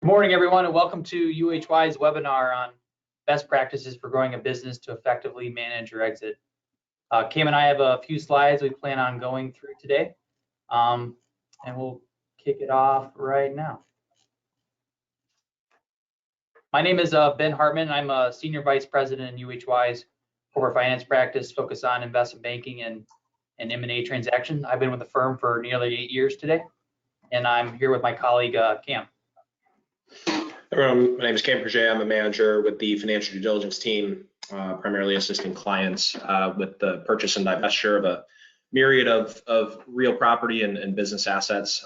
Good morning, everyone, and welcome to UHY's webinar on best practices for growing a business to effectively manage or exit. Cam and I have a few slides we plan on going through today, and we'll kick it off right now. My name is Ben Hartman. I'm a Senior Vice President in UHY's corporate finance practice, focused on investment banking and M&A transactions. I've been with the firm for nearly 8 years today, and I'm here with my colleague, Cam. Everyone, my name is Kurzeja. I'm a manager with the financial due diligence team, primarily assisting clients with the purchase and divestiture of a myriad of real property and business assets,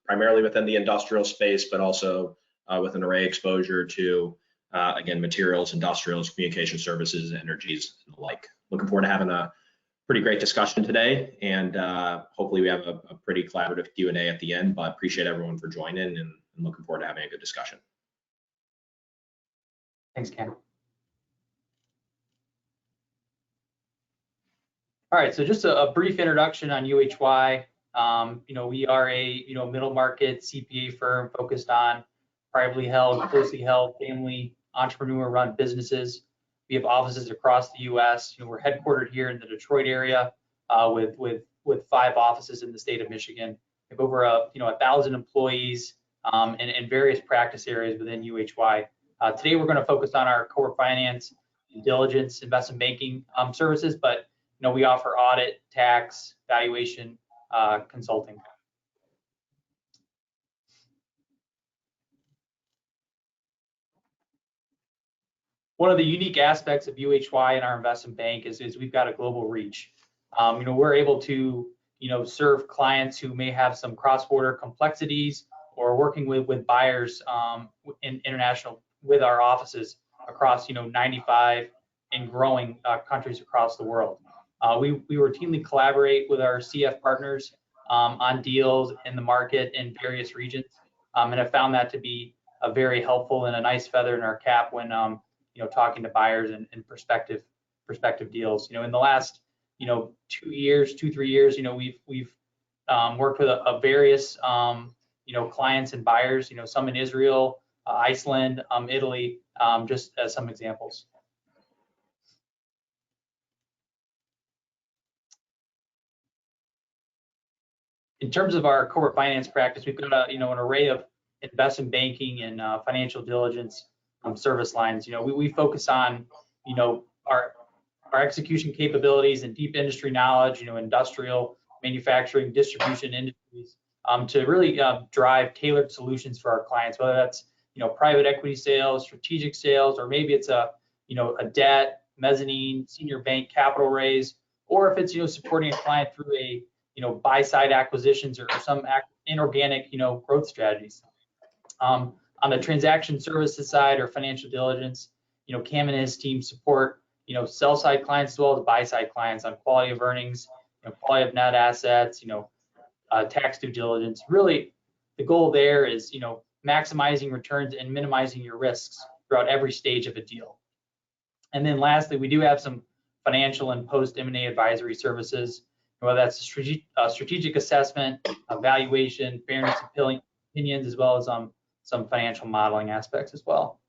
primarily within the industrial space, but also with an array exposure to, again, materials, industrials, communication services, energies, and the like. Looking forward to having a pretty great discussion today, and hopefully we have a pretty collaborative Q&A at the end, but appreciate everyone for joining and looking forward to having a good discussion. Thanks, Cam. All right, so just a brief introduction on UHY. We are a middle market CPA firm focused on privately held, closely held, family entrepreneur-run businesses. We have offices across the U.S. We're headquartered here in the Detroit area with 5 offices in the state of Michigan. We have over 1,000 employees in various practice areas within UHY. Today we're going to focus on our corporate finance, due diligence, investment banking services, but we offer audit, tax, valuation, consulting. One of the unique aspects of UHY and our investment bank is we've got a global reach. We're able to serve clients who may have some cross-border complexities or working with buyers in international with our offices across 95 and growing countries across the world. We routinely collaborate with our CF partners on deals in the market in various regions, and have found that to be a very helpful and a nice feather in our cap when talking to buyers and prospective deals. In the last 2 years, 2-3 years, we've worked with a various clients and buyers, some in Israel, Iceland, Italy, just as some examples. In terms of our corporate finance practice, we've got an array of investment banking and financial diligence service lines. We focus on our execution capabilities and deep industry knowledge, industrial, manufacturing, distribution industries, to really drive tailored solutions for our clients, whether that's private equity sales, strategic sales, or maybe it's a debt, mezzanine, senior bank capital raise, or if it's supporting a client through a buy side acquisitions or some inorganic growth strategies. On the transaction services side or financial diligence, Cam and his team support sell side clients as well as buy side clients on quality of earnings, quality of net assets, tax due diligence. Really, the goal there is maximizing returns and minimizing your risks throughout every stage of a deal. And then lastly, we do have some financial and post M&A advisory services, whether that's a strategic assessment, evaluation, fairness opinions, as well as some financial modeling aspects as well.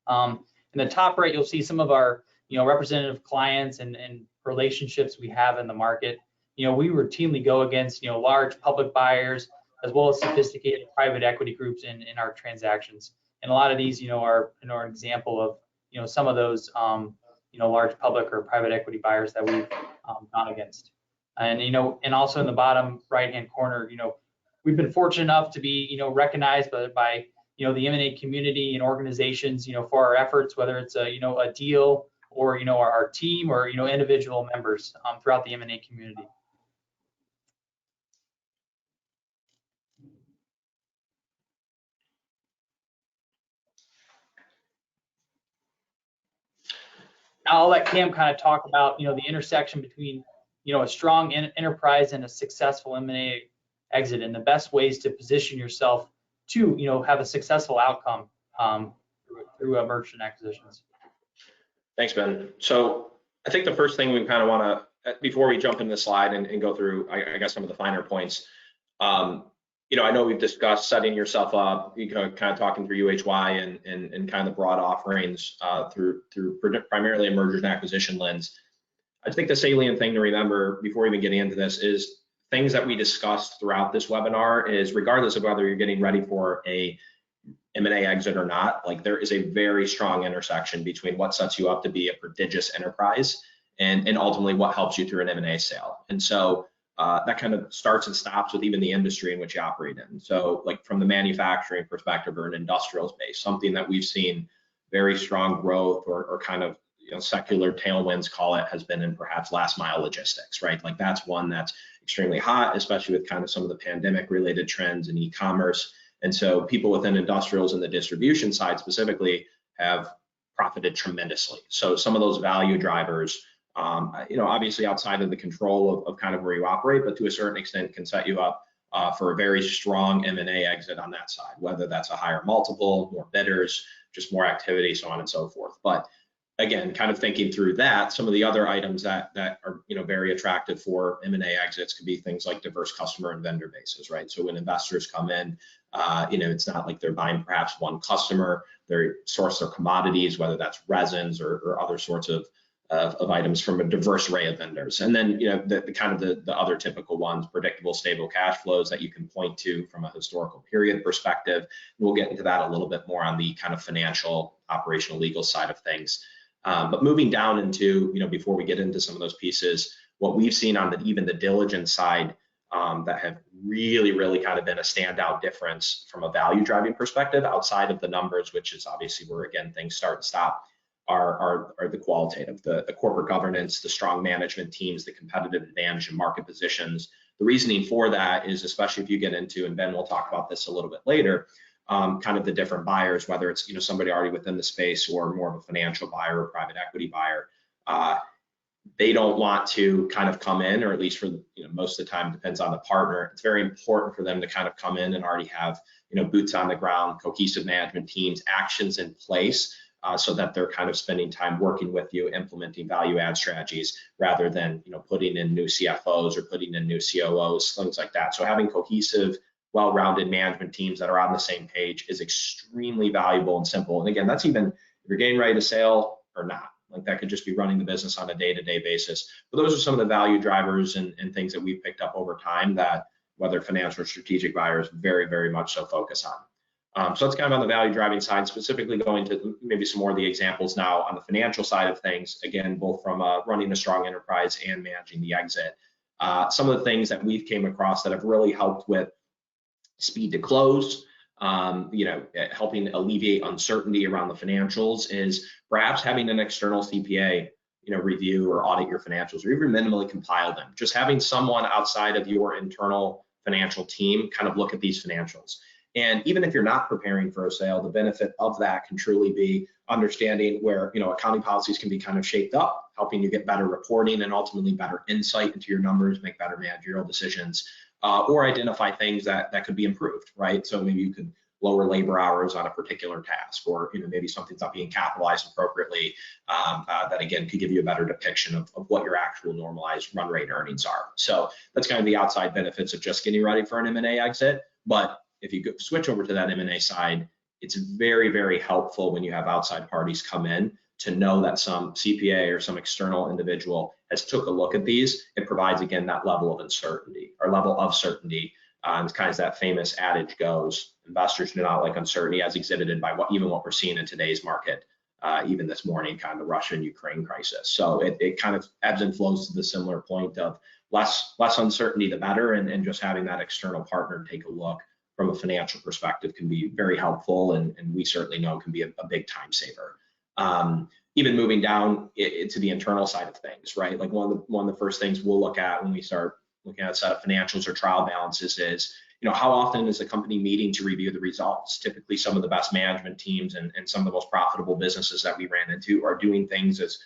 In the top right, you'll see some of our representative clients and relationships we have in the market. We routinely go against large public buyers as well as sophisticated private equity groups in our transactions. And a lot of these are an example of some of those large public or private equity buyers that we've gone against. And and also in the bottom right hand corner, we've been fortunate enough to be recognized by the M&A community and organizations for our efforts, whether it's a deal or our team or individual members throughout the M&A community. Now I'll let Cam kind of talk about the intersection between a strong enterprise and a successful M&A exit, and the best ways to position yourself to have a successful outcome through mergers and acquisitions. Thanks, Ben. So I think the first thing we kind of want to, before we jump into the slide and go through, I guess, some of the finer points, I know we've discussed setting yourself up, kind of talking through UHY and kind of the broad offerings through primarily a mergers and acquisition lens. I think the salient thing to remember before even getting into this is things that we discussed throughout this webinar is regardless of whether you're getting ready for a M&A exit or not, like there is a very strong intersection between what sets you up to be a prodigious enterprise and ultimately what helps you through an M&A sale. And so that kind of starts and stops with even the industry in which you operate in. So like from the manufacturing perspective or an industrial space, something that we've seen very strong growth or kind of secular tailwinds, call it, has been in perhaps last mile logistics, right? Like that's one that's extremely hot, especially with kind of some of the pandemic related trends in e-commerce. And so people within industrials and the distribution side specifically have profited tremendously. So some of those value drivers, obviously outside of the control of kind of where you operate, but to a certain extent can set you up for a very strong M&A exit on that side, whether that's a higher multiple, more bidders, just more activity, so on and so forth. But again, kind of thinking through that, some of the other items that are very attractive for M&A exits could be things like diverse customer and vendor bases, right? So when investors come in, it's not like they're buying perhaps one customer, they source their commodities, whether that's resins or other sorts of items from a diverse array of vendors. And then, the other typical ones, predictable, stable cash flows that you can point to from a historical period perspective. We'll get into that a little bit more on the kind of financial, operational, legal side of things. But moving down into, before we get into some of those pieces, what we've seen on even the diligence side that have really kind of been a standout difference from a value driving perspective outside of the numbers, which is obviously where, again, things start and stop, are the qualitative, the corporate governance, the strong management teams, the competitive advantage and market positions. The reasoning for that is, especially if you get into, and Ben will talk about this a little bit later, kind of the different buyers, whether it's somebody already within the space or more of a financial buyer or private equity buyer, they don't want to kind of come in, or at least for most of the time, depends on the partner. It's very important for them to kind of come in and already have boots on the ground, cohesive management teams, actions in place, so that they're kind of spending time working with you, implementing value add strategies, rather than putting in new CFOs or putting in new COOs, things like that. So having cohesive, well-rounded management teams that are on the same page is extremely valuable and simple. And again, that's even if you're getting ready to sell or not. Like that could just be running the business on a day-to-day basis. But those are some of the value drivers and things that we've picked up over time that whether financial or strategic buyers very much so focus on. So that's kind of on the value driving side, specifically going to maybe some more of the examples now on the financial side of things, again, both from running a strong enterprise and managing the exit. Some of the things that we've came across that have really helped with speed to close, helping alleviate uncertainty around the financials is perhaps having an external CPA, review or audit your financials or even minimally compile them. Just having someone outside of your internal financial team kind of look at these financials. And even if you're not preparing for a sale, the benefit of that can truly be understanding where, accounting policies can be kind of shaped up, helping you get better reporting and ultimately better insight into your numbers, make better managerial decisions, or identify things that could be improved, right? So maybe you could lower labor hours on a particular task, or maybe something's not being capitalized appropriately, that again could give you a better depiction of what your actual normalized run rate earnings are. So that's kind of the outside benefits of just getting ready for an M&A exit. But if you switch over to that M&A side, it's very helpful when you have outside parties come in to know that some CPA or some external individual has took a look at these. It provides, again, that level of uncertainty or level of certainty. It's kind of as that famous adage goes, investors do not like uncertainty, as exhibited by what we're seeing in today's market, even this morning, kind of the Russia and Ukraine crisis. So it kind of ebbs and flows to the similar point of less uncertainty, the better, and just having that external partner take a look from a financial perspective can be very helpful, and we certainly know can be a big time saver. Even moving down to the internal side of things, right? Like one of the first things we'll look at when we start looking at a set of financials or trial balances is, how often is the company meeting to review the results? Typically, some of the best management teams and some of the most profitable businesses that we ran into are doing things as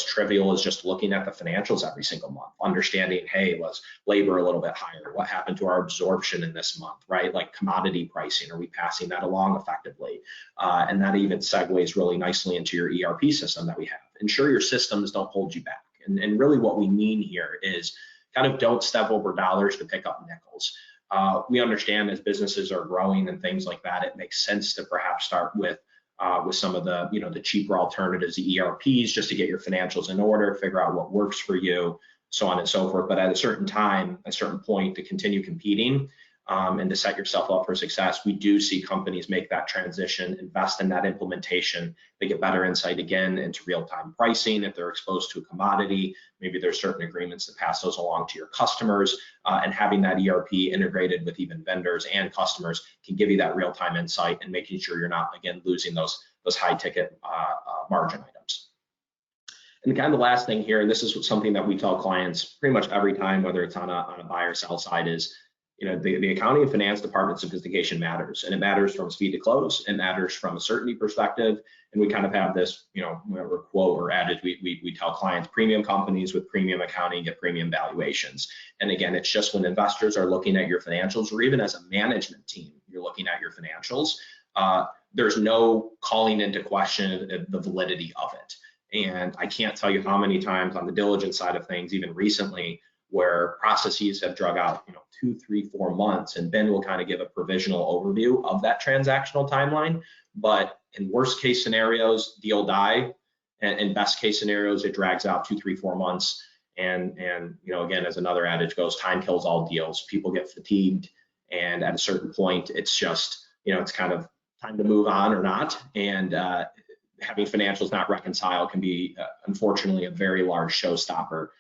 trivial as just looking at the financials every single month, understanding, hey, was labor a little bit higher? What happened to our absorption in this month, right? Like commodity pricing, are we passing that along effectively? And that even segues really nicely into your ERP system that we have. Ensure your systems don't hold you back. And really what we mean here is kind of don't step over dollars to pick up nickels. We understand as businesses are growing and things like that, it makes sense to perhaps start with some of the, the cheaper alternatives, the ERPs, just to get your financials in order, figure out what works for you, so on and so forth. But at a certain time, a certain point, to continue competing and to set yourself up for success, we do see companies make that transition, invest in that implementation. They get better insight again into real-time pricing. If they're exposed to a commodity, maybe there's certain agreements to pass those along to your customers, and having that ERP integrated with even vendors and customers can give you that real-time insight and making sure you're not, again, losing those high-ticket margin items. And kind of the last thing here, and this is something that we tell clients pretty much every time, whether it's on a buy or sell side, is the accounting and finance department sophistication matters, and it matters from speed to close. It matters from a certainty perspective, and we kind of have this, whatever quote or adage we tell clients: premium companies with premium accounting get premium valuations. And again, it's just when investors are looking at your financials, or even as a management team, you're looking at your financials, there's no calling into question the validity of it. And I can't tell you how many times on the diligence side of things, even recently, where processes have drug out 2, 3, 4 months, and Ben will kind of give a provisional overview of that transactional timeline. But in worst case scenarios, deal die, and in best case scenarios, it drags out 2, 3, 4 months. And again, as another adage goes, time kills all deals. People get fatigued, and at a certain point, it's just it's kind of time to move on or not. And having financials not reconcile can be unfortunately a very large showstopper.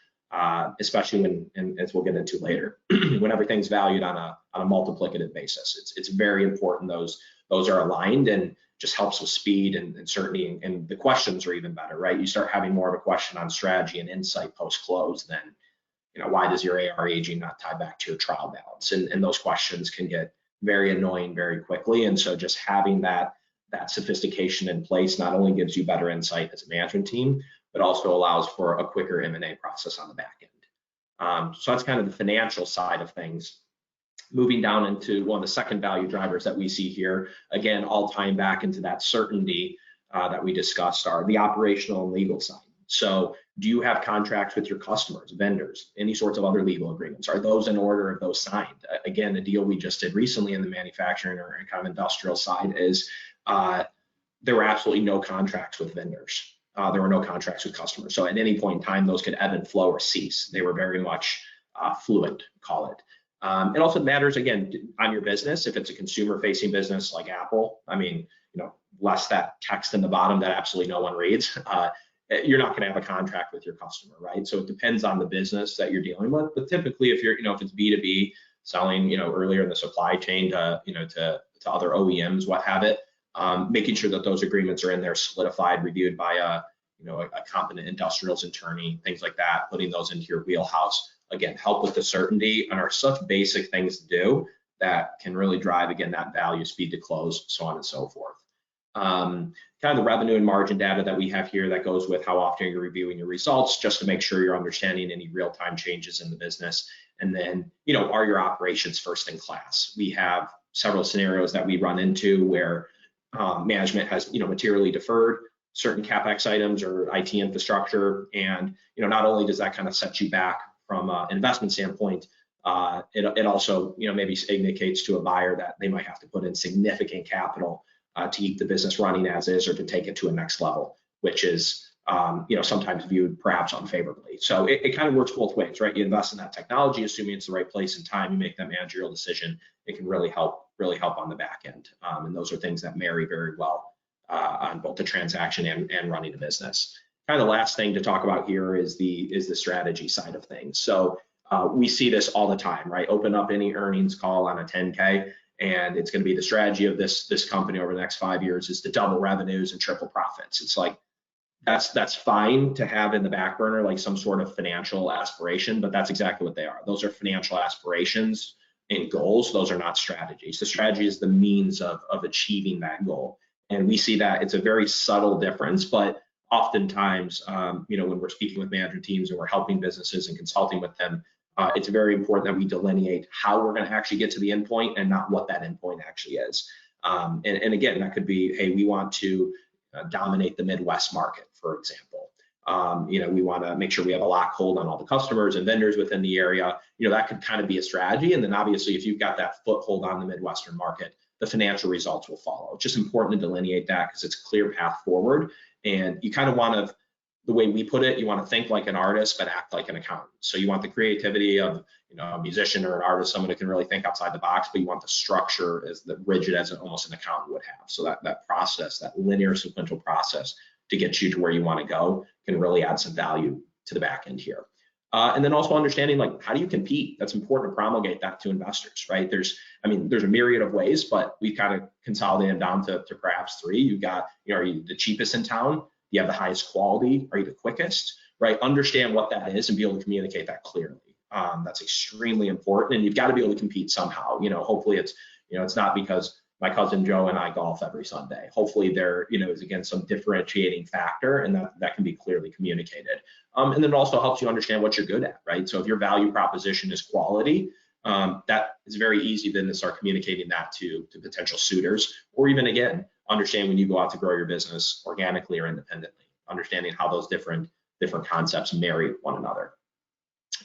Especially when, and as we'll get into later, when everything's valued on a multiplicative basis. It's very important those are aligned, and just helps with speed and certainty, and the questions are even better, right? You start having more of a question on strategy and insight post-close than, why does your AR aging not tie back to your trial balance? And those questions can get very annoying very quickly. And so just having that sophistication in place not only gives you better insight as a management team, but also allows for a quicker M&A process on the back end. So that's kind of the financial side of things. Moving down into one of the second value drivers that we see here, again, all tying back into that certainty that we discussed, are the operational and legal side. So do you have contracts with your customers, vendors, any sorts of other legal agreements? Are those in order? Are those signed? Again, the deal we just did recently in the manufacturing or kind of industrial side is there were absolutely no contracts with vendors. There were no contracts with customers. So at any point in time, those could ebb and flow or cease. They were very much fluid, call it. It also matters, again, on your business. If it's a consumer-facing business like Apple, less that text in the bottom that absolutely no one reads, you're not going to have a contract with your customer, right? So it depends on the business that you're dealing with. But typically, if you're, if it's B2B, selling, earlier in the supply chain to, to other OEMs, what have it, making sure that those agreements are in there, solidified, reviewed by a competent industrials attorney, things like that, putting those into your wheelhouse, again, help with the certainty, and are such basic things to do that can really drive, again, that value, speed to close, so on and so forth. Kind of the revenue and margin data that we have here that goes with how often you're reviewing your results, just to make sure you're understanding any real-time changes in the business. And then, are your operations first in class? We have several scenarios that we run into where management has, materially deferred certain CapEx items or IT infrastructure, and not only does that kind of set you back from an investment standpoint, it also, maybe indicates to a buyer that they might have to put in significant capital to keep the business running as is, or to take it to a next level, which is, sometimes viewed perhaps unfavorably. So it kind of works both ways, right? You invest in that technology, assuming it's the right place and time, you make that managerial decision. It can really help on the back end. And those are things that marry very well on both the transaction and running a business. Kind of the last thing to talk about here is the strategy side of things. So we see this all the time, right? Open up any earnings call on a 10K, and it's going to be the strategy of this company over the next 5 years is to double revenues and triple profits. It's like, that's fine to have in the back burner, like some sort of financial aspiration, but that's exactly what they are. Those are financial aspirations and goals. Those are not strategies. The strategy is the means of achieving that goal. And we see that it's a very subtle difference, but oftentimes, when we're speaking with management teams and we're helping businesses and consulting with them, it's very important that we delineate how we're going to actually get to the endpoint and not what that endpoint actually is. And again, that could be, hey, we want to dominate the Midwest market, for example. We want to make sure we have a lock hold on all the customers and vendors within the area, that could kind of be a strategy. And then obviously, if you've got that foothold on the Midwestern market, the financial results will follow. It's just important to delineate that because it's a clear path forward. And you kind of want to, the way we put it, you want to think like an artist, but act like an accountant. So you want the creativity of, a musician or an artist, someone who can really think outside the box, but you want the structure as the rigid as almost an accountant would have. So that process, that linear sequential process to get you to where you want to go can really add some value to the back end here. And then also understanding, like, how do you compete? That's important to promulgate that to investors, right? There's a myriad of ways, but we've kind of consolidated down to perhaps 3. You've got, are you the cheapest in town? Do you have the highest quality? Are you the quickest, right? Understand what that is and be able to communicate that clearly. That's extremely important, and you've got to be able to compete somehow. Hopefully it's not because my cousin Joe and I golf every Sunday. Hopefully there, is again some differentiating factor, and that can be clearly communicated. And then it also helps you understand what you're good at, right? So if your value proposition is quality, that is very easy then to start communicating that to potential suitors, or even again, understand when you go out to grow your business organically or independently, understanding how those different concepts marry one another.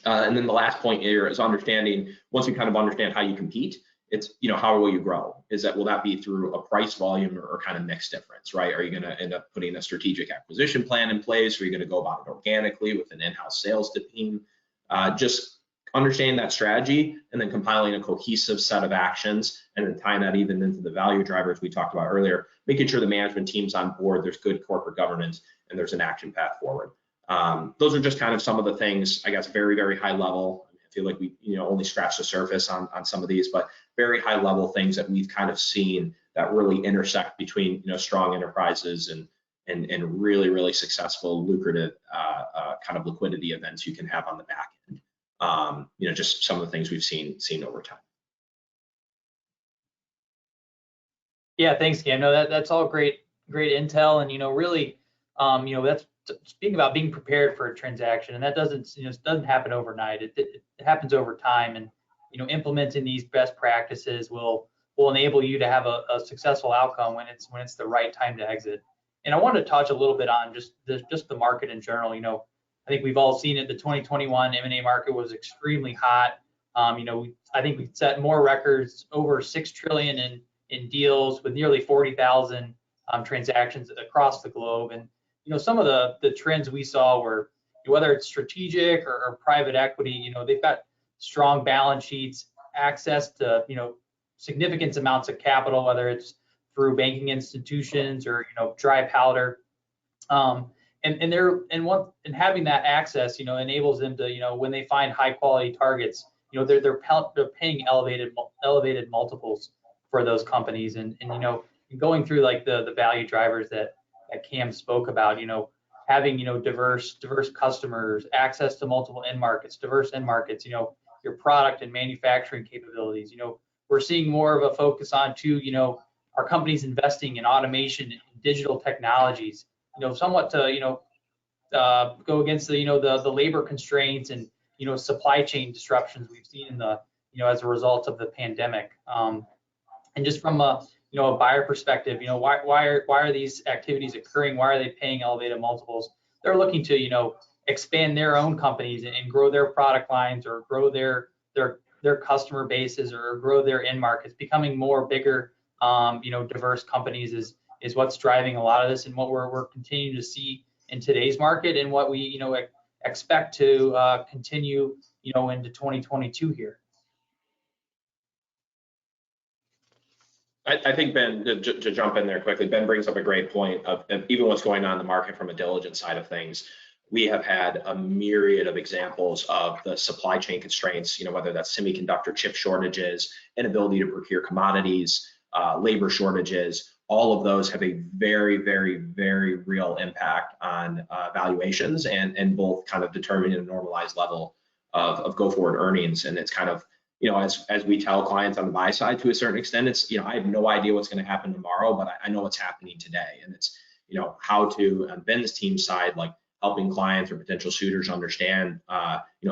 And then the last point here is understanding, once you kind of understand how you compete, it's, how will you grow? Will that be through a price volume or kind of mixed difference, right? Are you going to end up putting a strategic acquisition plan in place? Or are you going to go about it organically with an in-house sales team? Just understanding that strategy and then compiling a cohesive set of actions and then tying that even into the value drivers we talked about earlier, making sure the management team's on board, there's good corporate governance, and there's an action path forward. Those are just kind of some of the things, I guess, very, very high level. I feel like we, only scratched the surface on some of these, but very high level things that we've kind of seen that really intersect between, strong enterprises and really, really successful, lucrative kind of liquidity events you can have on the back end. Just some of the things we've seen over time. Yeah, thanks, Cam. No, that's all great intel, and really, that's speaking about being prepared for a transaction, and that doesn't happen overnight. It happens over time, and implementing these best practices will enable you to have a successful outcome when it's the right time to exit. And I wanted to touch a little bit on just the market in general. I think we've all seen it. The 2021 M&A market was extremely hot. I think we set more records, over $6 trillion in deals with nearly 40,000 transactions across the globe. And some of the trends we saw were, whether it's strategic or private equity, they've got strong balance sheets, access to significant amounts of capital, whether it's through banking institutions or dry powder, and having that access enables them to when they find high quality targets, they're paying elevated multiples for those companies, and going through like the value drivers that Cam spoke about, having diverse customers, access to multiple diverse end markets, your product and manufacturing capabilities. We're seeing more of a focus on our companies investing in automation and digital technologies, somewhat to go against the labor constraints and supply chain disruptions we've seen in the as a result of the pandemic. And just from a buyer perspective, why are these activities occurring? Why are they paying elevated multiples? They're looking to expand their own companies and grow their product lines, or grow their customer bases, or grow their end markets. Becoming more bigger, diverse companies is what's driving a lot of this, and what we're continuing to see in today's market, and what we expect to continue into 2022 here. I think, Ben, to jump in there quickly, Ben brings up a great point of even what's going on in the market from a diligence side of things. We have had a myriad of examples of the supply chain constraints, whether that's semiconductor chip shortages, inability to procure commodities, labor shortages. All of those have a very, very, very real impact on valuations and both kind of determining a normalized level of go forward earnings. And it's kind of, as we tell clients on the buy side, to a certain extent, it's, I have no idea what's going to happen tomorrow, but I know what's happening today. And it's, how to, on Ben's team side, like helping clients or potential suitors understand,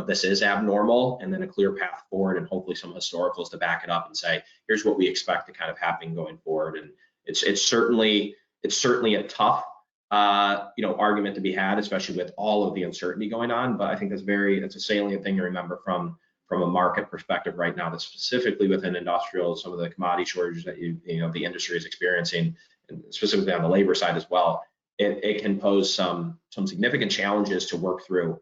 this is abnormal, and then a clear path forward, and hopefully some historicals to back it up and say, here's what we expect to kind of happen going forward. And it's certainly a tough, argument to be had, especially with all of the uncertainty going on. But I think that's a salient thing to remember from from a market perspective right now, that's specifically within industrial, some of the commodity shortages that the industry is experiencing, and specifically on the labor side as well, it can pose some significant challenges to work through,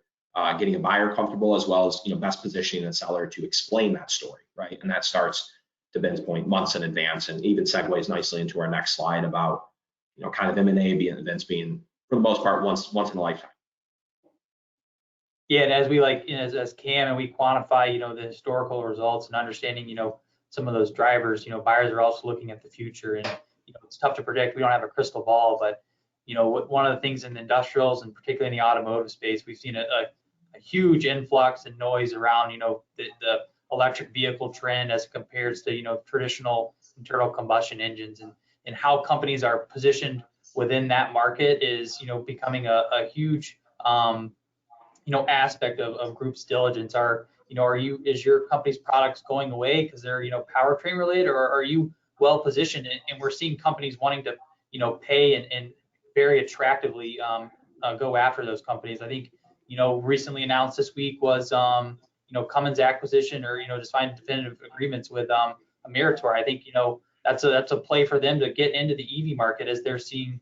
getting a buyer comfortable, as well as best positioning a seller to explain that story, right? And that starts, to Ben's point, months in advance, and even segues nicely into our next slide about kind of M&A events being, for the most part, once in a lifetime. Yeah, and as we as Cam and we quantify, the historical results and understanding, some of those drivers, buyers are also looking at the future, and it's tough to predict. We don't have a crystal ball, but one of the things in the industrials, and particularly in the automotive space, we've seen a huge influx and noise around, the electric vehicle trend as compared to, traditional internal combustion engines, and how companies are positioned within that market is, becoming a huge, aspect of group's diligence. Is your company's products going away because they're, powertrain related, or are you well positioned? And we're seeing companies wanting to, pay and very attractively go after those companies. I think, recently announced this week was, Cummins acquisition, or, just find definitive agreements with Meritor. I think, that's a play for them to get into the EV market, as they're seeing,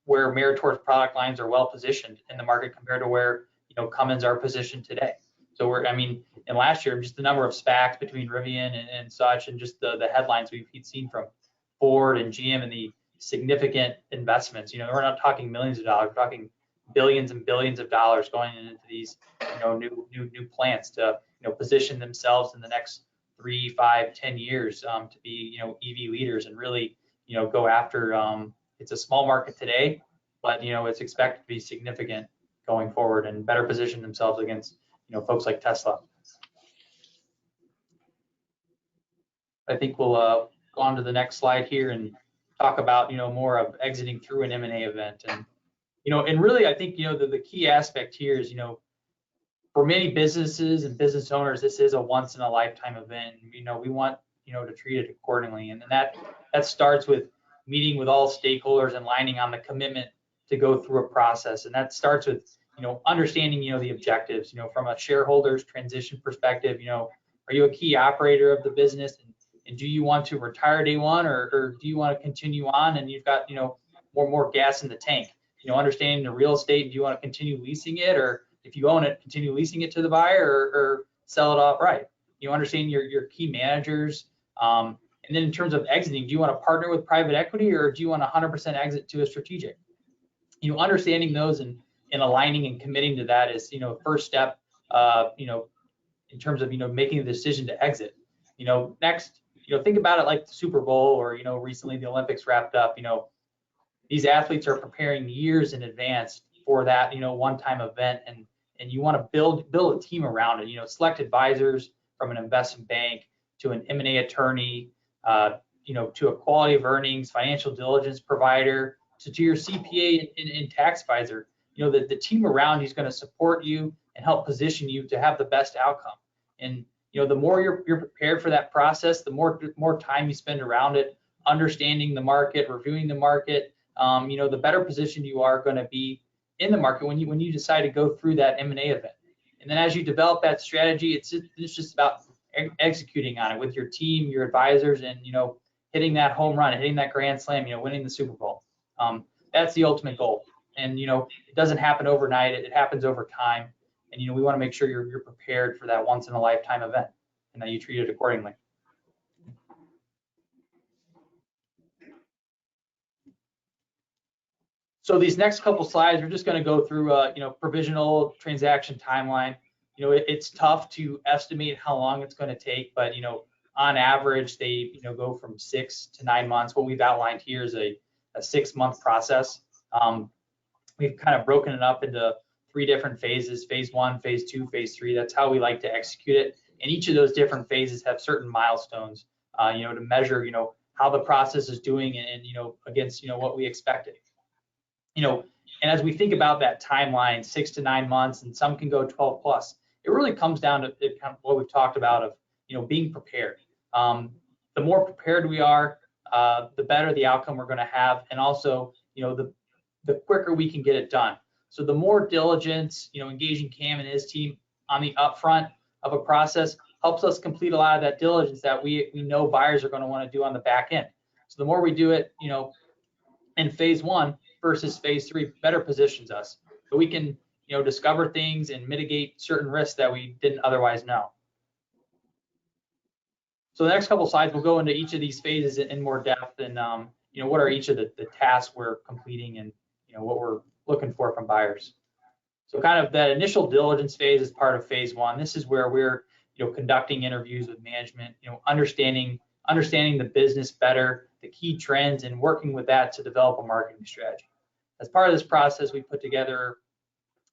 where Meritor's product lines are well positioned in the market compared to where, Cummins are positioned today. So and last year, just the number of SPACs between Rivian and such, and just the headlines we've seen from Ford and GM and the significant investments. We're not talking millions of dollars, we're talking billions and billions of dollars going into these, new plants to, position themselves in the next 3, 5, 10 years to be, EV leaders, and really, go after. It's a small market today, but it's expected to be significant going forward, and better position themselves against, folks like Tesla. I think we'll go on to the next slide here and talk about, more of exiting through an M&A event. And and really, I think, the key aspect here is, for many businesses and business owners, this is a once in a lifetime event. We want, to treat it accordingly. And that starts with meeting with all stakeholders and lining on the commitment to go through a process. And that starts with, understanding, the objectives, from a shareholder's transition perspective. Are you a key operator of the business? And do you want to retire day one, or do you want to continue on and you've got, more gas in the tank? Understanding the real estate, do you want to continue leasing it, or if you own it, continue leasing it to the buyer, or sell it outright? Understanding your key managers. And then in terms of exiting, do you want to partner with private equity, or do you want 100% exit to a strategic? Understanding those and aligning and committing to that is, first step, in terms of, making the decision to exit. Next, think about it like the Super Bowl, or, recently the Olympics wrapped up. These athletes are preparing years in advance for that, one-time event, and you want to build a team around it. Select advisors from an investment bank to an M&A attorney, to a quality of earnings, financial diligence provider, to your CPA and tax advisor. The team around you is going to support you and help position you to have the best outcome. And the more you're prepared for that process, the more time you spend around it, understanding the market, reviewing the market, the better positioned you are going to be in the market when you decide to go through that M&A event. And then as you develop that strategy, it's just about executing on it with your team, your advisors, and hitting that home run, hitting that grand slam, winning the Super Bowl. That's the ultimate goal. And it doesn't happen overnight; it happens over time. And we want to make sure you're prepared for that once in a lifetime event, and that you treat it accordingly. So these next couple slides, we're just going to go through, provisional transaction timeline. It's tough to estimate how long it's going to take, but on average, they go from 6 to 9 months. What we've outlined here is a 6-month process. We've kind of broken it up into 3 different phases: phase 1, phase 2, phase 3. That's how we like to execute it. And each of those different phases have certain milestones, to measure, how the process is doing and against, what we expected. And as we think about that timeline, 6 to 9 months, and some can go 12 plus, it really comes down to kind of what we've talked about of, being prepared. The more prepared we are, the better the outcome we're going to have, and also, the quicker we can get it done. So the more diligence, engaging Cam and his team on the upfront of a process helps us complete a lot of that diligence that we know buyers are going to want to do on the back end. So the more we do it, in phase one versus phase three, better positions us. So we can, discover things and mitigate certain risks that we didn't otherwise know. So the next couple of slides, we'll go into each of these phases in more depth and, what are each of the tasks we're completing and, what we're looking for from buyers. So kind of that initial diligence phase is part of phase one. This is where we're, conducting interviews with management, understanding the business better, the key trends, and working with that to develop a marketing strategy. As part of this process, we put together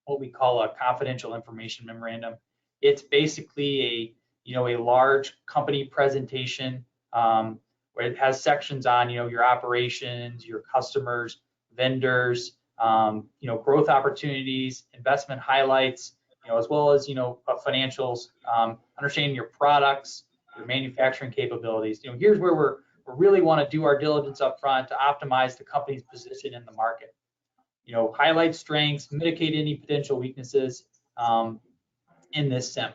what we call a confidential information memorandum. It's basically a large company presentation where it has sections on, your operations, your customers, vendors, growth opportunities, investment highlights, as well as, financials, understanding your products, your manufacturing capabilities. Here's where we really want to do our diligence up front to optimize the company's position in the market. Highlight strengths, mitigate any potential weaknesses in this SIM.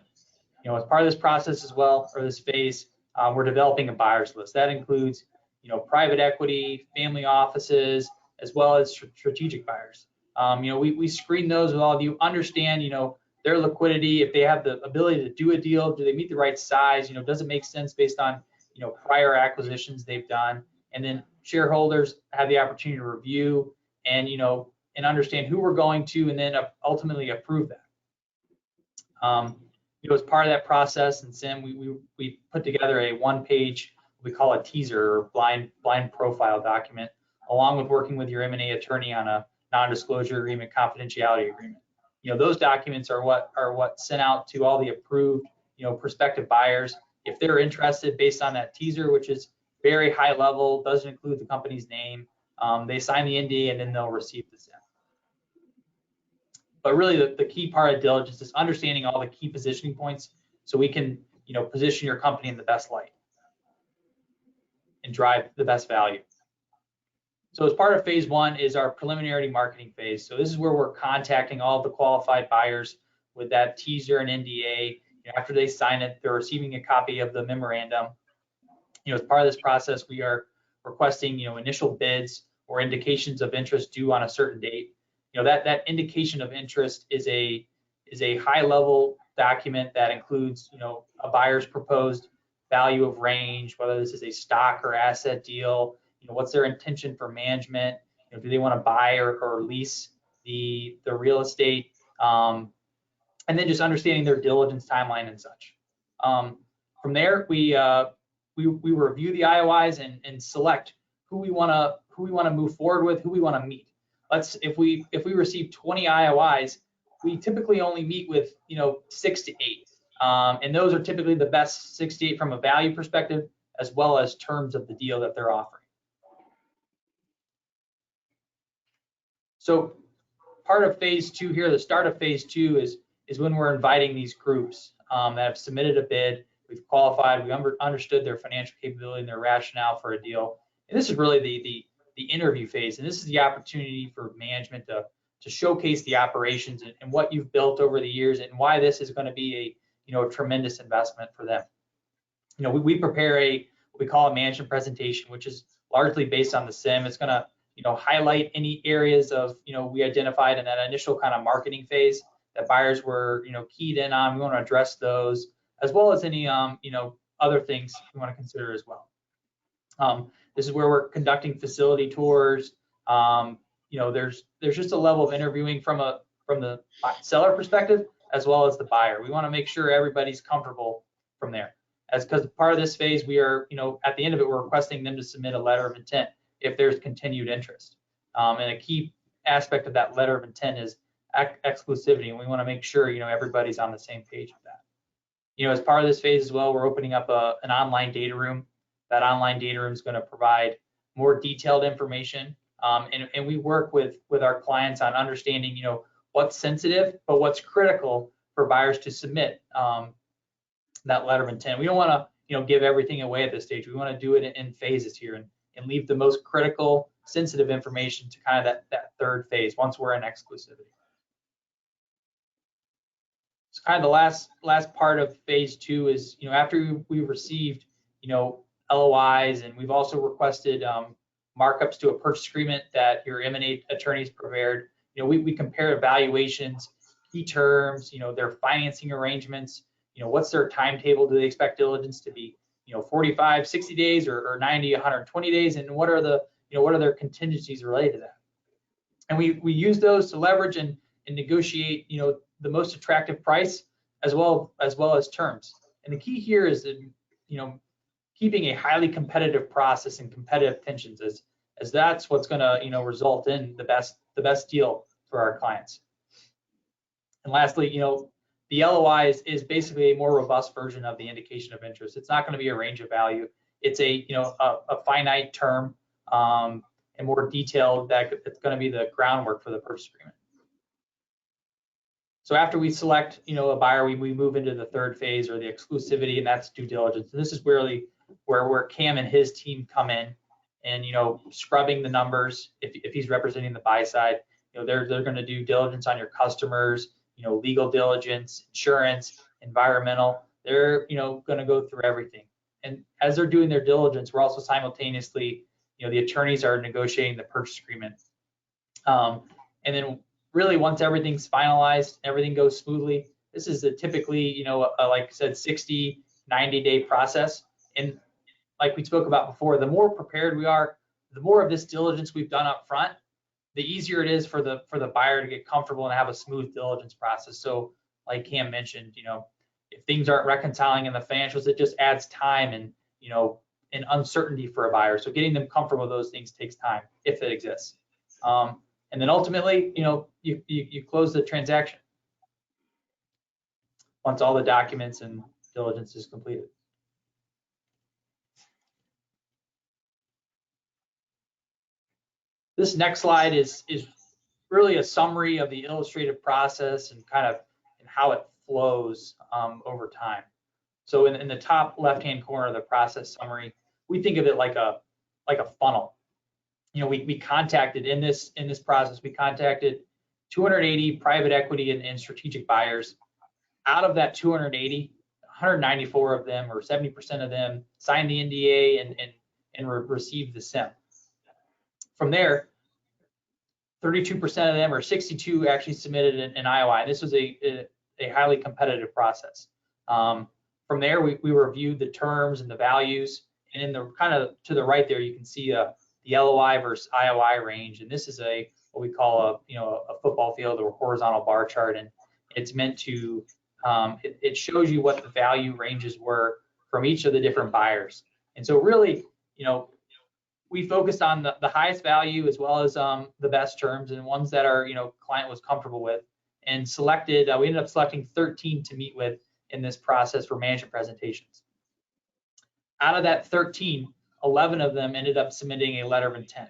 As part of this process as well, or this phase, we're developing a buyers list. That includes, private equity, family offices, as well as strategic buyers. We screen those with all of you, understand, their liquidity, if they have the ability to do a deal, do they meet the right size, does it make sense based on, prior acquisitions they've done, and then shareholders have the opportunity to review and, and understand who we're going to, and then ultimately approve that. As part of that process in SIM, we put together a one-page, we call a teaser or blind profile document, along with working with your M&A attorney on a non-disclosure agreement, confidentiality agreement. Those documents are what sent out to all the approved, prospective buyers. If they're interested based on that teaser, which is very high level, doesn't include the company's name, they sign the NDA and then they'll receive the SIM. But really the key part of diligence is understanding all the key positioning points so we can, position your company in the best light and drive the best value. So as part of phase one is our preliminary marketing phase. So this is where we're contacting all of the qualified buyers with that teaser and NDA. After they sign it, they're receiving a copy of the memorandum. As part of this process, we are requesting, initial bids or indications of interest due on a certain date. That indication of interest is a high level document that includes, a buyer's proposed value of range, whether this is a stock or asset deal, what's their intention for management, do they want to buy or lease the real estate, and then just understanding their diligence timeline and such. From there, we review the IOIs and select who we want to move forward with, who we want to meet. If we receive 20 IOIs, we typically only meet with 6 to 8, and those are typically the best 6 to 8 from a value perspective as well as terms of the deal that they're offering. So part of phase two here, the start of phase two is when we're inviting these groups that have submitted a bid, we've qualified, we understood their financial capability and their rationale for a deal, and this is really the interview phase, and this is the opportunity for management to showcase the operations and what you've built over the years and why this is going to be a tremendous investment for them. We prepare what we call a management presentation, which is largely based on the SIM. It's going to highlight any areas of we identified in that initial kind of marketing phase that buyers were keyed in on. We want to address those as well as any other things we want to consider as well. This is where we're conducting facility tours. There's just a level of interviewing from the seller perspective as well as the buyer. We want to make sure everybody's comfortable from there. Because part of this phase, we are at the end of it, we're requesting them to submit a letter of intent if there's continued interest. And a key aspect of that letter of intent is exclusivity, and we want to make sure everybody's on the same page with that. As part of this phase as well, we're opening up an online data room. That online data room is going to provide more detailed information, and we work with our clients on understanding what's sensitive but what's critical for buyers to submit that letter of intent. We don't want to give everything away at this stage. We want to do it in phases here and leave the most critical, sensitive information to kind of that third phase once we're in exclusivity. So kind of the last part of phase 2 is, after we've received, LOIs, and we've also requested markups to a purchase agreement that your M&A attorneys prepared. We compare evaluations, key terms, their financing arrangements, what's their timetable? Do they expect diligence to be, 45, 60 days or 90, 120 days? And what are their contingencies related to that? And we use those to leverage and negotiate, the most attractive price as well as terms. And the key here is that, keeping a highly competitive process and competitive tensions, as that's what's going to, result in the best deal for our clients. And lastly, the LOI is basically a more robust version of the indication of interest. It's not going to be a range of value. It's a finite term and more detailed it's going to be the groundwork for the purchase agreement. So after we select, a buyer, we move into the third phase, or the exclusivity, and that's due diligence. And this is really where Cam and his team come in, and scrubbing the numbers. If he's representing the buy side, they're going to do diligence on your customers, legal diligence, insurance, environmental. They're going to go through everything. And as they're doing their diligence, we're also simultaneously, the attorneys are negotiating the purchase agreement. And then really, once everything's finalized, everything goes smoothly. This is typically, like I said, 60, 90-day process. And like we spoke about before, the more prepared we are, the more of this diligence we've done up front, the easier it is for the buyer to get comfortable and have a smooth diligence process. So like Cam mentioned, if things aren't reconciling in the financials, it just adds time and, and uncertainty for a buyer. So getting them comfortable with those things takes time, if it exists. And then ultimately, you close the transaction once all the documents and diligence is completed. This next slide is really a summary of the illustrative process and kind of how it flows over time. So in the top left-hand corner of the process summary, we think of it like a funnel. We contacted in this process, we contacted 280 private equity and strategic buyers. Out of that 280, 194 of them, or 70% of them, signed the NDA and received the SIM. From there, 32% of them, or 62, actually submitted an IOI. This was a highly competitive process. From there, we reviewed the terms and the values, and in the kind of to the right there, you can see the LOI versus IOI range. And this is what we call a football field or horizontal bar chart, and it's meant to it shows you what the value ranges were from each of the different buyers. And so really, we focused on the highest value as well as the best terms, and ones that our client was comfortable with, and selected. We ended up selecting 13 to meet with in this process for management presentations. Out of that 13, 11 of them ended up submitting a letter of intent.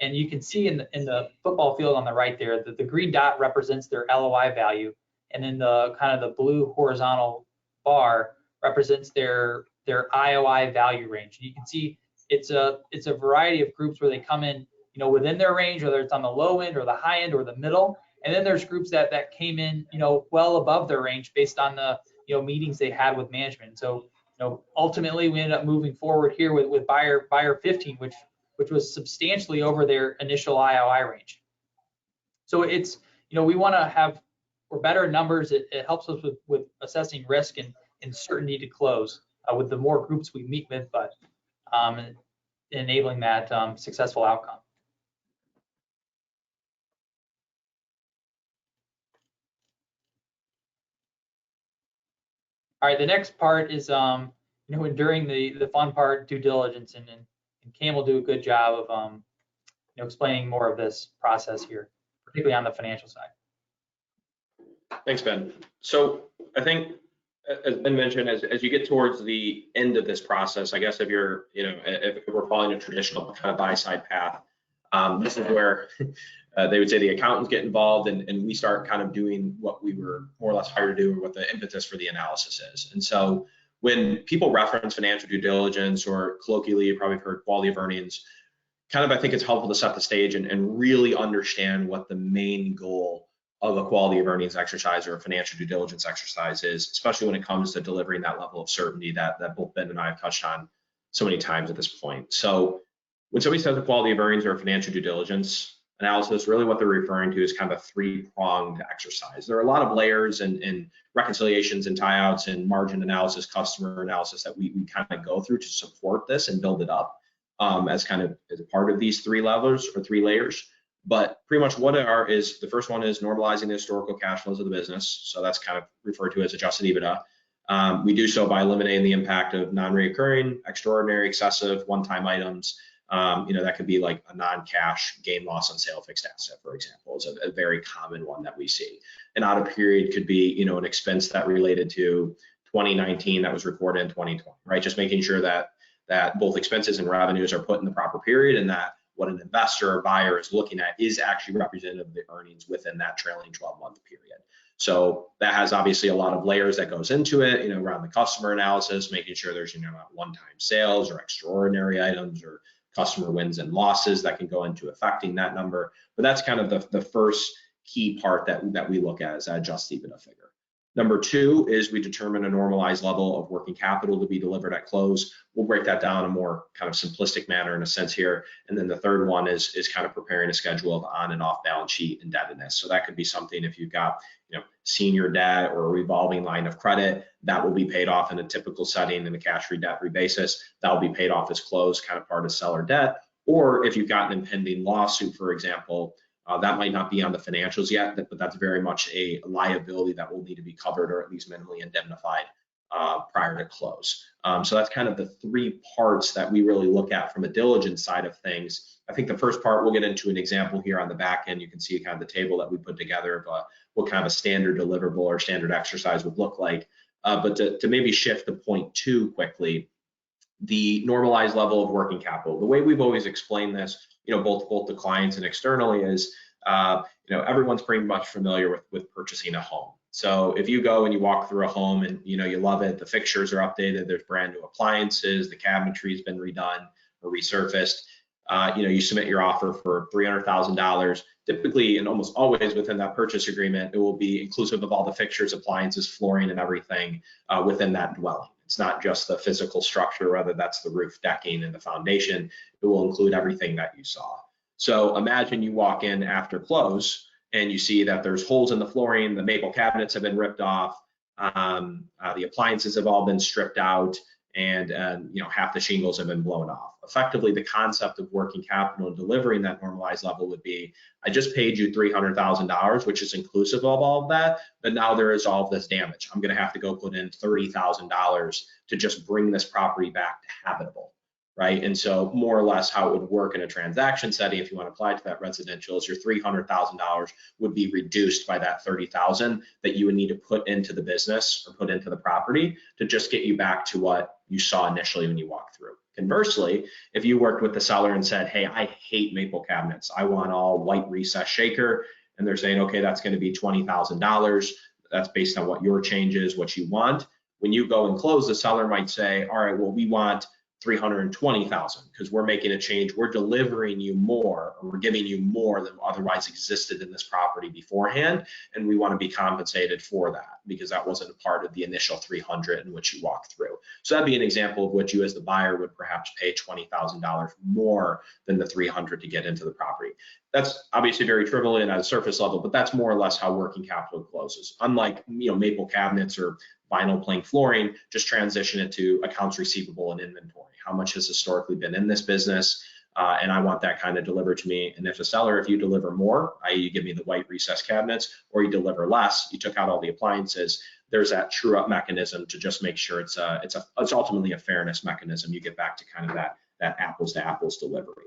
And you can see in the football field on the right there that the green dot represents their LOI value, and then the kind of the blue horizontal bar represents their IOI value range. And you can see it's a variety of groups where they come in, within their range, whether it's on the low end or the high end or the middle. And then there's groups that came in, well above their range based on the meetings they had with management. So ultimately we ended up moving forward here with buyer 15, which was substantially over their initial IOI range. So it's we want to have better numbers. It helps us with assessing risk and certainty to close with the more groups we meet with, but enabling that successful outcome. All right, the next part is during the fun part, due diligence, and Cam will do a good job of explaining more of this process here, particularly on the financial side. Thanks, Ben. So I think, as Ben mentioned, as you get towards the end of this process, I guess if you're, if we're following a traditional kind of buy-side path, this is where they would say the accountants get involved, and we start kind of doing what we were more or less hired to do, or what the impetus for the analysis is. And so when people reference financial due diligence, or colloquially, you probably heard quality of earnings, kind of I think it's helpful to set the stage and really understand what the main goal a quality of earnings exercise or a financial due diligence exercise is, especially when it comes to delivering that level of certainty that both Ben and I have touched on so many times at this point. So when somebody says a quality of earnings or a financial due diligence analysis, really what they're referring to is kind of a three-pronged exercise. There are a lot of layers and reconciliations and tie-outs and margin analysis, customer analysis that we kind of go through to support this and build it up as a part of these three levels or three layers. But pretty much what is the first one is normalizing the historical cash flows of the business. So that's kind of referred to as adjusted EBITDA. We do so by eliminating the impact of non-reoccurring, extraordinary, excessive, one-time items. That could be like a non-cash gain loss on sale of fixed asset, for example, is a very common one that we see. An out of period could be, an expense that related to 2019 that was recorded in 2020, right? Just making sure that both expenses and revenues are put in the proper period and that what an investor or buyer is looking at is actually representative of the earnings within that trailing 12-month period. So that has obviously a lot of layers that goes into it, around the customer analysis, making sure there's, not one-time sales or extraordinary items or customer wins and losses that can go into affecting that number. But that's kind of the first key part that we look at as that adjusted EBITDA figure. Number two is we determine a normalized level of working capital to be delivered at close. We'll break that down in a more kind of simplistic manner in a sense here. And then the third one is kind of preparing a schedule of on and off balance sheet indebtedness. So that could be something if you've got, senior debt or a revolving line of credit that will be paid off in a typical setting in a cash-free debt-free basis. That will be paid off as closed, kind of part of seller debt. Or if you've got an impending lawsuit, for example, that might not be on the financials yet, but that's very much a liability that will need to be covered or at least minimally indemnified prior to close. So that's kind of the three parts that we really look at from a diligence side of things. I think the first part, we'll get into an example here on the back end. You can see kind of the table that we put together of what kind of a standard deliverable or standard exercise would look like. But to maybe shift to point two quickly, the normalized level of working capital. The way we've always explained this, both to clients and externally is, everyone's pretty much familiar with purchasing a home. So if you go and you walk through a home and you love it, the fixtures are updated, there's brand new appliances, the cabinetry's been redone or resurfaced, you submit your offer for $300,000. Typically, and almost always within that purchase agreement, it will be inclusive of all the fixtures, appliances, flooring, and everything within that dwelling. It's not just the physical structure, whether that's the roof, decking, and the foundation. It will include everything that you saw. So imagine you walk in after close and you see that there's holes in the flooring, the maple cabinets have been ripped off, the appliances have all been stripped out, and half the shingles have been blown off. Effectively, the concept of working capital and delivering that normalized level would be, I just paid you $300,000, which is inclusive of all of that, but now there is all of this damage. I'm going to have to go put in $30,000 to just bring this property back to habitable, right? And so more or less how it would work in a transaction setting, if you want to apply to that residential, is your $300,000 would be reduced by that $30,000 that you would need to put into the business or put into the property to just get you back to what you saw initially when you walked through. Conversely, if you worked with the seller and said, hey, I hate maple cabinets, I want all white recessed shaker, and they're saying, okay, that's going to be $20,000. That's based on what your change is, what you want. When you go and close, the seller might say, all right, well, we want $320,000 because we're making a change. We're delivering you more, or we're giving you more than otherwise existed in this property beforehand, and we want to be compensated for that because that wasn't a part of the initial 300 in which you walked through. So that'd be an example of what you as the buyer would perhaps pay $20,000 more than the 300 to get into the property. That's obviously very trivial and at a surface level, but that's more or less how working capital closes. Unlike maple cabinets or vinyl plank flooring, just transition it to accounts receivable and inventory. How much has historically been in this business? And I want that kind of delivered to me. And if a seller, if you deliver more, i.e. you give me the white recessed cabinets, or you deliver less, you took out all the appliances, there's that true up mechanism to just make sure it's ultimately a fairness mechanism. You get back to kind of that apples to apples delivery.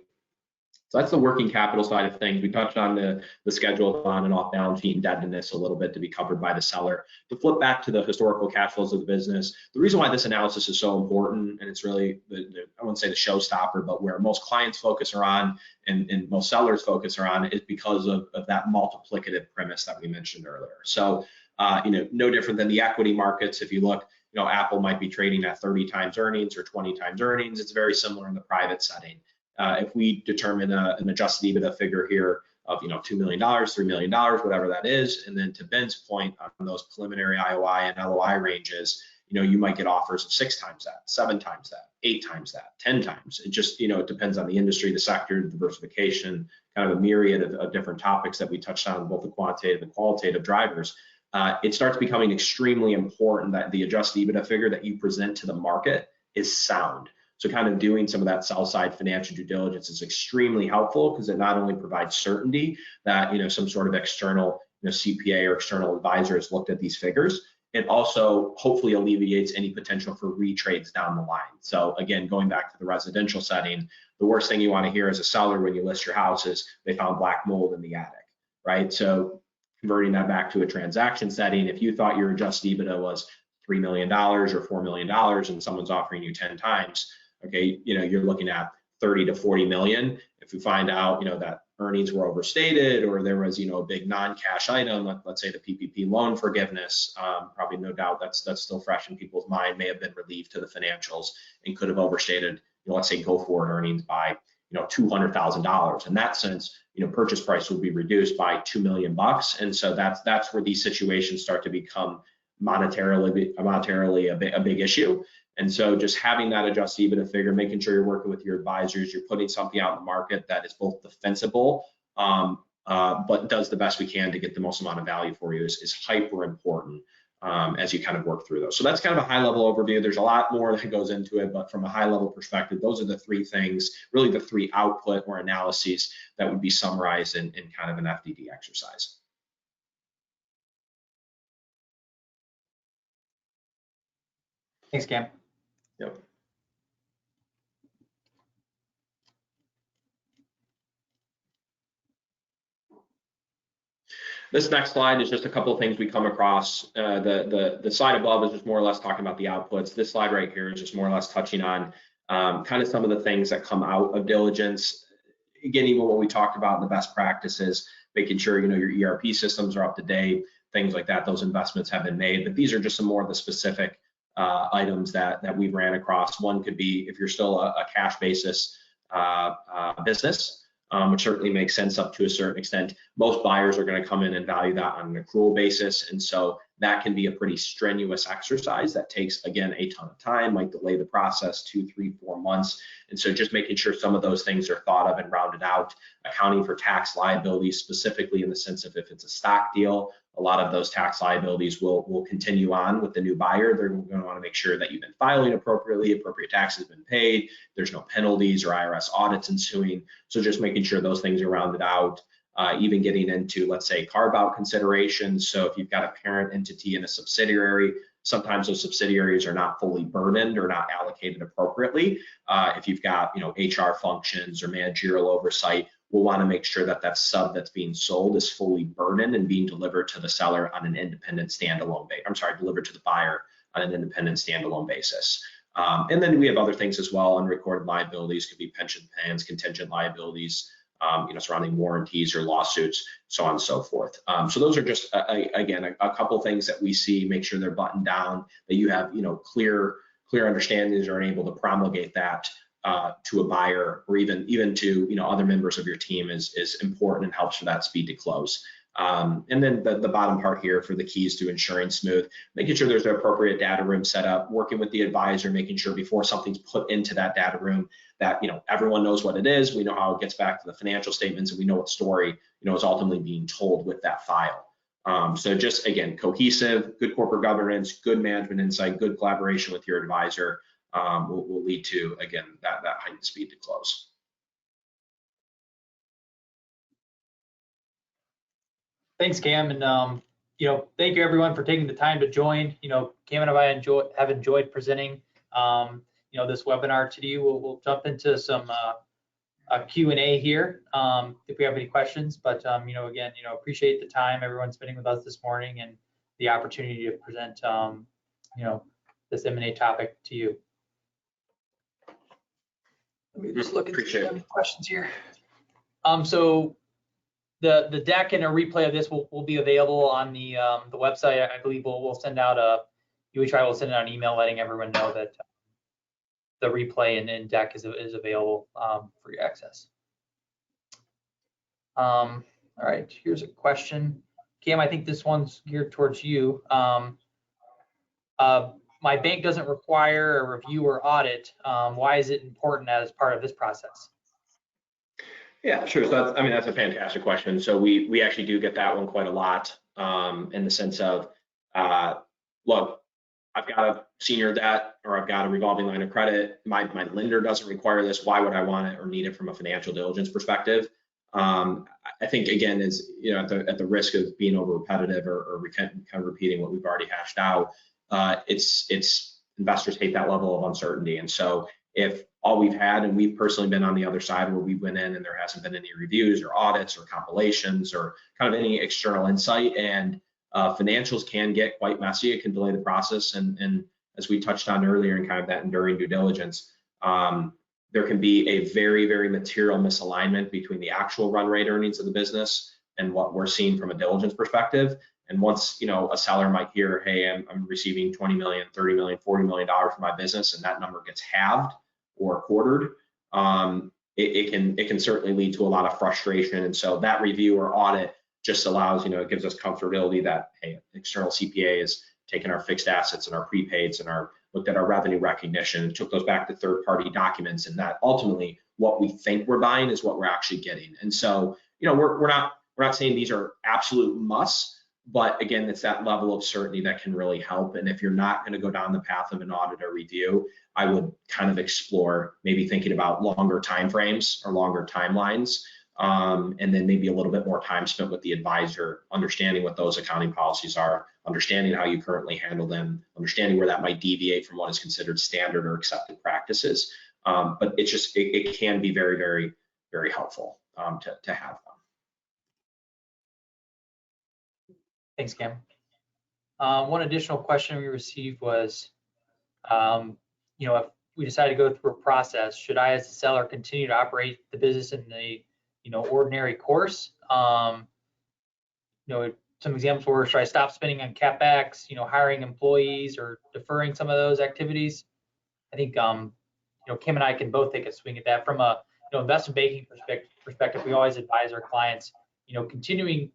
So that's the working capital side of things. We touched on the schedule of on and off balance sheet indebtedness a little bit to be covered by the seller. To flip back to the historical cash flows of the business, the reason why this analysis is so important, and it's really, I wouldn't say the showstopper, but where most clients focus are on and most sellers focus are on, is because of that multiplicative premise that we mentioned earlier. So, no different than the equity markets. If you look, Apple might be trading at 30 times earnings or 20 times earnings. It's very similar in the private setting. If we determine an adjusted EBITDA figure here of $2 million, $3 million, whatever that is. And then to Ben's point on those preliminary IOI and LOI ranges, you might get offers of 6 times that, 7 times that, 8 times that, 10 times. It just, it depends on the industry, the sector, the diversification, kind of a myriad of different topics that we touched on, both the quantitative and qualitative drivers. It starts becoming extremely important that the adjusted EBITDA figure that you present to the market is sound. So kind of doing some of that sell side financial due diligence is extremely helpful because it not only provides certainty that some sort of external CPA or external advisor has looked at these figures, it also hopefully alleviates any potential for retrades down the line. So again, going back to the residential setting, the worst thing you want to hear as a seller when you list your house is they found black mold in the attic, right? So converting that back to a transaction setting, if you thought your adjusted EBITDA was $3 million or $4 million and someone's offering you 10 times, okay, you're looking at 30 to 40 million. If you find out, that earnings were overstated or there was, a big non-cash item, let's say the PPP loan forgiveness, probably no doubt that's still fresh in people's mind, may have been relieved to the financials and could have overstated, let's say go forward earnings by, $200,000. In that sense, purchase price would be reduced by $2 million. And so that's where these situations start to become monetarily a big issue. And so just having that adjusted EBITDA figure, making sure you're working with your advisors, you're putting something out in the market that is both defensible, but does the best we can to get the most amount of value for you is hyper important as you kind of work through those. So that's kind of a high level overview. There's a lot more that goes into it, but from a high level perspective, those are the 3 things, really the 3 output or analyses that would be summarized in kind of an FDD exercise. Thanks, Cam. Yep. This next slide is just a couple of things we come across. The slide above is just more or less talking about the outputs. This slide right here is just more or less touching on kind of some of the things that come out of diligence. Again, even what we talked about in the best practices, making sure your ERP systems are up to date, things like that. Those investments have been made, but these are just some more of the specific items that we ran across. One could be if you're still a cash basis business, which certainly makes sense up to a certain extent. Most buyers are going to come in and value that on an accrual basis, and so that can be a pretty strenuous exercise that takes, again, a ton of time, might delay the process 2, 3, 4 months. And so just making sure some of those things are thought of and rounded out, accounting for tax liabilities, specifically in the sense of if it's a stock deal, a lot of those tax liabilities will continue on with the new buyer. They're going to want to make sure that you've been filing appropriately, appropriate taxes have been paid, there's no penalties or IRS audits ensuing. So just making sure those things are rounded out. Even getting into, let's say, carve-out considerations. So if you've got a parent entity and a subsidiary, sometimes those subsidiaries are not fully burdened or not allocated appropriately. If you've got, HR functions or managerial oversight, we'll want to make sure that that sub that's being sold is fully burdened and being delivered to the seller on an independent standalone basis. Delivered to the buyer on an independent standalone basis. And then we have other things as well. Unrecorded liabilities could be pension plans, contingent liabilities, surrounding warranties or lawsuits, so on and so forth. So those are just, again, a couple things that we see, make sure they're buttoned down, that you have, clear understandings or are able to promulgate that to a buyer or even to, other members of your team is important and helps for that speed to close. And then the bottom part here for the keys to ensuring smooth, making sure there's an appropriate data room set up, working with the advisor, making sure before something's put into that data room that, everyone knows what it is, we know how it gets back to the financial statements, and we know what story, is ultimately being told with that file. So just, again, cohesive, good corporate governance, good management insight, good collaboration with your advisor will lead to, again, that heightened speed to close. Thanks, Cam, and thank you everyone for taking the time to join. Cam and I have enjoyed presenting this webinar to you. We'll jump into some Q&A here if we have any questions. But again, appreciate the time everyone's spending with us this morning and the opportunity to present this M&A topic to you. Let me just look at the questions here. So the deck and a replay of this will be available on the website. I believe we'll send out UHI will send out an email letting everyone know that the replay and deck is available for your access. All right, here's a question. Cam, I think this one's geared towards you. My bank doesn't require a review or audit. Why is it important as part of this process? Yeah, sure. So that's, I mean, that's a fantastic question. So we actually do get that one quite a lot, in the sense of, look, I've got a senior debt or I've got a revolving line of credit. My lender doesn't require this. Why would I want it or need it from a financial diligence perspective? I think again is, at the risk of being over repetitive or kind of repeating what we've already hashed out, it's investors hate that level of uncertainty. And so if all we've had, and we've personally been on the other side where we went in and there hasn't been any reviews or audits or compilations or kind of any external insight, and financials can get quite messy. It can delay the process. And as we touched on earlier in kind of that enduring due diligence, there can be a very, very material misalignment between the actual run rate earnings of the business and what we're seeing from a diligence perspective. And once, a seller might hear, hey, I'm receiving 20 million, 30 million, 40 million dollars from my business, and that number gets halved or quartered, it can certainly lead to a lot of frustration. And so that review or audit just allows, it gives us comfortability that, hey, external CPA is taking our fixed assets and our prepaids and looked at our revenue recognition and took those back to third-party documents, and that ultimately what we think we're buying is what we're actually getting. And so, we're not saying these are absolute musts, but again, it's that level of certainty that can really help. And if you're not going to go down the path of an audit or review, I would kind of explore maybe thinking about longer timeframes or longer timelines, and then maybe a little bit more time spent with the advisor, understanding what those accounting policies are, understanding how you currently handle them, understanding where that might deviate from what is considered standard or accepted practices. But it can be very, very, very helpful to have one. Thanks, Cam. One additional question we received was, if we decide to go through a process, should I, as the seller, continue to operate the business in the, ordinary course? Some examples were, should I stop spending on CapEx, hiring employees or deferring some of those activities? I think, Kim and I can both take a swing at that. From a, investment banking perspective, we always advise our clients, continue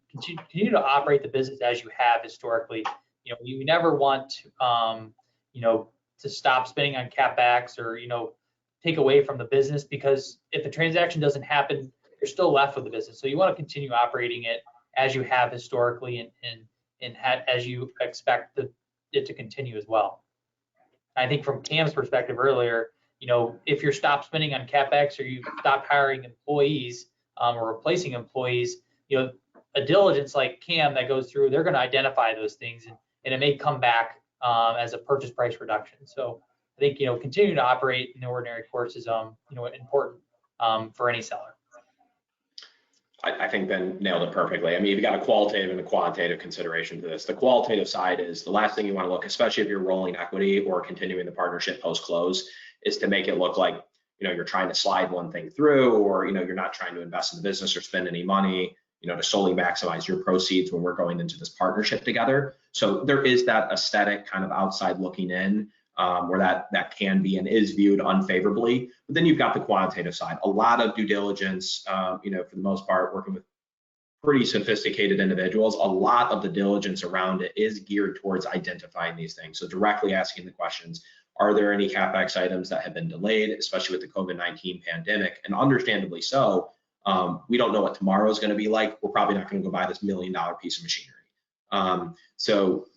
to operate the business as you have historically. You never want to stop spending on CapEx or, take away from the business, because if the transaction doesn't happen, you're still left with the business. So you want to continue operating it as you have historically and as you expect it to continue as well. I think from Cam's perspective earlier, if you're stopped spending on CapEx or you stop hiring employees or replacing employees, a diligence like Cam that goes through, they're going to identify those things, and it may come back as a purchase price reduction. So I think, continuing to operate in the ordinary course is, important for any seller. I think Ben nailed it perfectly. I mean, you've got a qualitative and a quantitative consideration to this. The qualitative side is the last thing you want to look, especially if you're rolling equity or continuing the partnership post-close, is to make it look like, you're trying to slide one thing through, or, you're not trying to invest in the business or spend any money, to solely maximize your proceeds when we're going into this partnership together. So there is that aesthetic kind of outside looking in, where that can be and is viewed unfavorably. But then you've got the quantitative side. A lot of due diligence, for the most part, working with pretty sophisticated individuals, a lot of the diligence around it is geared towards identifying these things. So directly asking the questions, are there any CapEx items that have been delayed, especially with the COVID-19 pandemic? And understandably so, we don't know what tomorrow is going to be like. We're probably not going to go buy this $1 million piece of machinery. So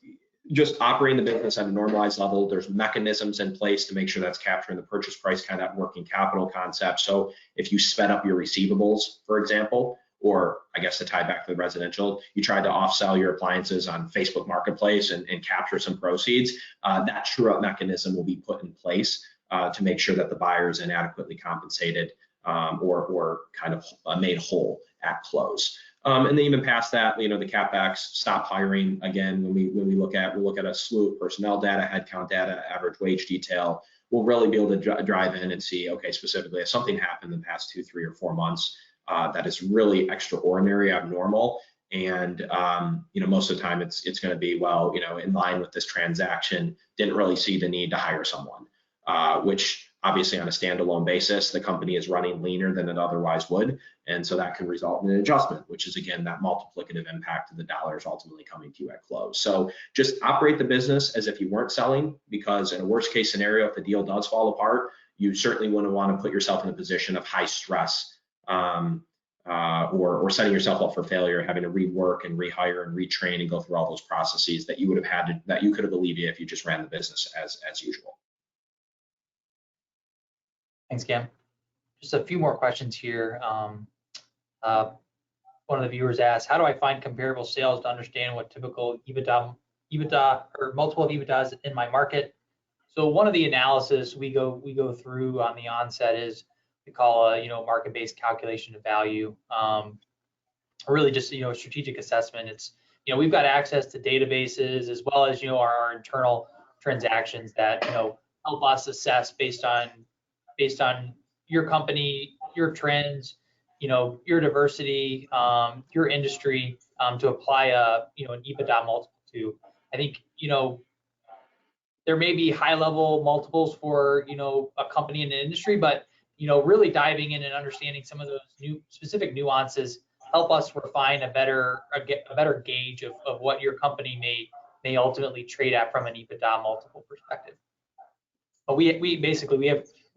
just operating the business at a normalized level, there's mechanisms in place to make sure that's capturing the purchase price, kind of that working capital concept. So if you sped up your receivables, for example, or I guess to tie back to the residential, you tried to off-sell your appliances on Facebook Marketplace and capture some proceeds, that true-up mechanism will be put in place to make sure that the buyer is inadequately compensated or kind of made whole at close. And then even past that, the CapEx, stop hiring. Again, when we look at a slew of personnel data, headcount data, average wage detail, we'll really be able to drive in and see, okay, specifically if something happened in the past 2, 3, or 4 months that is really extraordinary, abnormal, and most of the time it's going to be, well, in line with this transaction, didn't really see the need to hire someone, which obviously on a standalone basis, the company is running leaner than it otherwise would. And so that can result in an adjustment, which is again, that multiplicative impact of the dollars ultimately coming to you at close. So just operate the business as if you weren't selling, because in a worst case scenario, if the deal does fall apart, you certainly wouldn't want to put yourself in a position of high stress or setting yourself up for failure, having to rework and rehire and retrain and go through all those processes that you would have had to, that you could have alleviated if you just ran the business as usual. Thanks, Cam. Just a few more questions here. One of the viewers asked, how do I find comparable sales to understand what typical EBITDA or multiple of EBITDA is in my market? So one of the analysis we go through on the onset is we call a market-based calculation of value. Really just a strategic assessment. It's we've got access to databases as well as our internal transactions that help us assess based on your company, your trends, your diversity, your industry, to apply an EBITDA multiple to. I think there may be high level multiples for a company in an industry, but really diving in and understanding some of those specific nuances help us refine a better gauge of what your company may ultimately trade at from an EBITDA multiple perspective. But we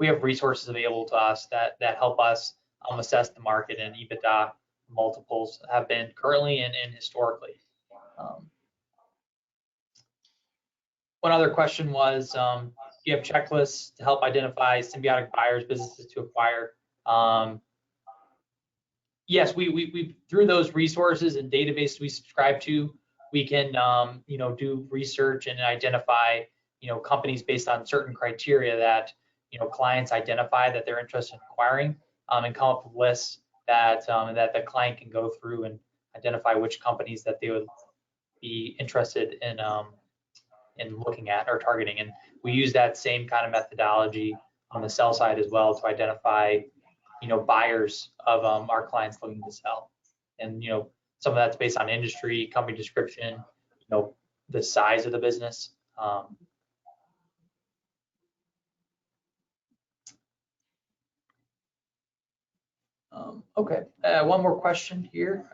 have resources available to us that help us assess the market, and EBITDA multiples have been currently and historically. One other question was, do you have checklists to help identify symbiotic buyers, businesses to acquire? Yes, we through those resources and databases we subscribe to, we can do research and identify companies based on certain criteria that clients identify that they're interested in acquiring, and come up with lists that the client can go through and identify which companies that they would be interested in looking at or targeting. And we use that same kind of methodology on the sell side as well to identify buyers of our clients looking to sell. And some of that's based on industry, company description, the size of the business. Okay, one more question here.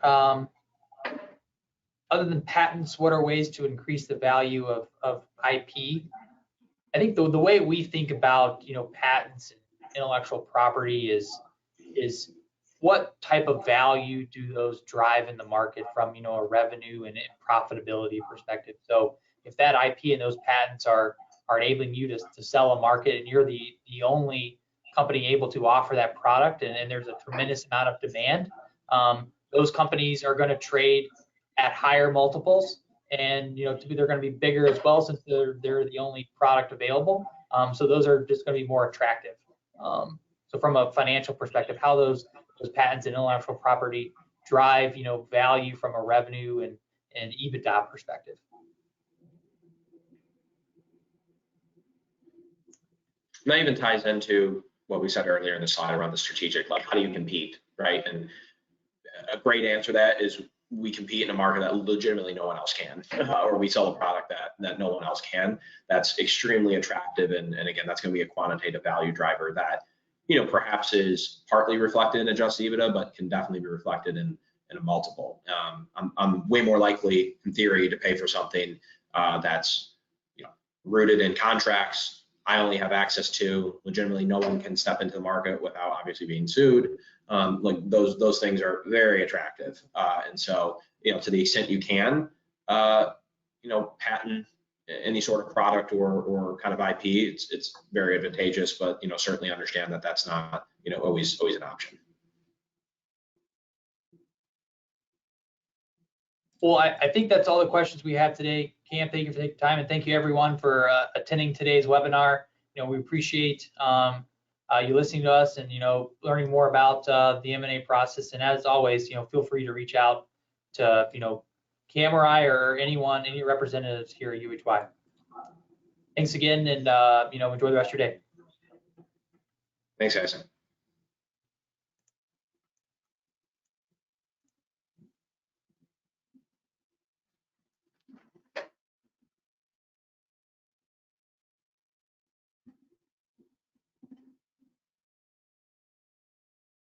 Other than patents, what are ways to increase the value of IP? I think the way we think about patents and intellectual property is what type of value do those drive in the market from a revenue and profitability perspective. So if that IP and those patents are enabling you to sell a market, and you're the only company able to offer that product, and there's a tremendous amount of demand, those companies are going to trade at higher multiples, and they're going to be bigger as well, since they're the only product available. So those are just going to be more attractive. So from a financial perspective, how those patents and intellectual property drive value from a revenue and EBITDA perspective. And that even ties into what we said earlier in the slide around the strategic, like how do you compete, right? And a great answer to that is we compete in a market that legitimately no one else can, or we sell a product that no one else can. That's extremely attractive, and again, that's going to be a quantitative value driver that perhaps is partly reflected in adjusted EBITDA, but can definitely be reflected in a multiple. I'm way more likely, in theory, to pay for something that's rooted in contracts I only have access to. Legitimately, no one can step into the market without obviously being sued. Like those things are very attractive, and so to the extent you can, patent any sort of product or kind of IP, it's very advantageous. But certainly understand that that's not always an option. Well, I think that's all the questions we have today. Cam, thank you for taking time, and thank you everyone for attending today's webinar. We appreciate you listening to us and learning more about the M&A process. And as always, feel free to reach out to Cam or I or anyone, any representatives here at UHY. Thanks again, and enjoy the rest of your day. Thanks, guys.